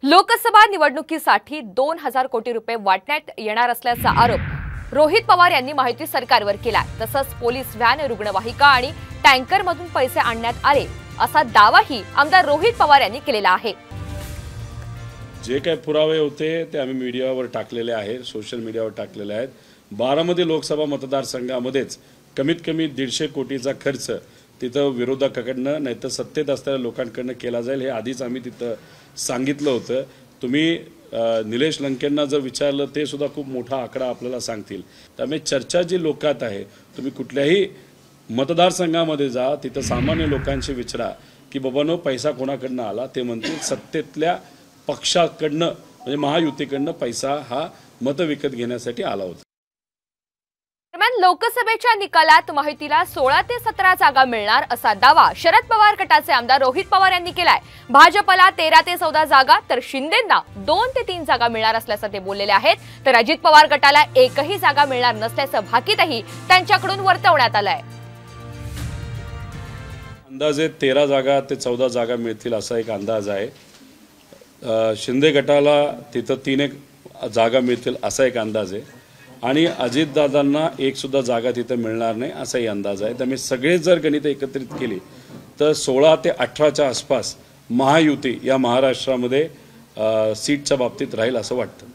लोकसभा निवडणुकीसाठी 2000 कोटी रुपये वाटण्यात येणार असल्याचा आरोप रोहित पवार यांनी माहिती सरकारवर केला। तसंच पोलीस व्हॅन, रुग्णवाहिका आणि टँकरमधून पैसे आणण्यात आले असा दावाही आमदार रोहित पवार यांनी केलेला आहे। जे काही पुरावे होते ते आम्ही मीडियावर टाकलेले आहेत, सोशल मीडियावर टाकलेले आहेत। बारामती लोकसभा मतदारसंघामध्येच कमीत कमी 150 कोटीचा खर्च तिथं विरोधकांकडनं नाही तर सत्तेत असलेल्या लोकांकडनं केला जाईल हे आधीच आम्ही तिथं सांगितलं होतं। तुम्ही निलेश लंकेंना जर विचारलं ते सुद्धा खूप मोठा आकडा आपल्याला सांगतील। त्यामुळे चर्चा जी लोकात आहे, तुम्ही कुठल्याही मतदारसंघामध्ये जा, तिथं सामान्य लोकांशी विचारा की बाबांनो पैसा कोणाकडनं आला, ते म्हणतील सत्तेतल्या पक्षाकडनं म्हणजे महायुतीकडनं पैसा हा मत विकत घेण्यासाठी आला होता। दरम्यान लोकसभेच्या निकालात माहितीला 16 ते 17 जागा मिळणार असा दावा शरद पवार गटाचे आमदार रोहित पवार यांनी केलाय। भाजपला 13 ते 14 जागा तर शिंदेंना 2 ते 3 जागा मिळणार असल्याचं ते बोललेले आहेत। तर अजित पवार गटाला एकही जागा मिळणार नसल्याचं भाकीतही त्यांच्याकडून वर्तवण्यात आलंय। अंदाजे 13 जागा ते 14 जागा मिळतील असा एक अंदाज आहे। शिंदे गटाला तिथं 3 जागा मिळतील असा एक अंदाज आहे आणि अजितदादांना एक सुद्धा जागा तिथं मिळणार नाही असाही अंदाज आहे। त्यामुळे सगळे जर गणित एकत्रित केली तर 16 ते 18च्या आसपास महायुती या महाराष्ट्रामध्ये सीटच्या बाबतीत राहील असं वाटतं।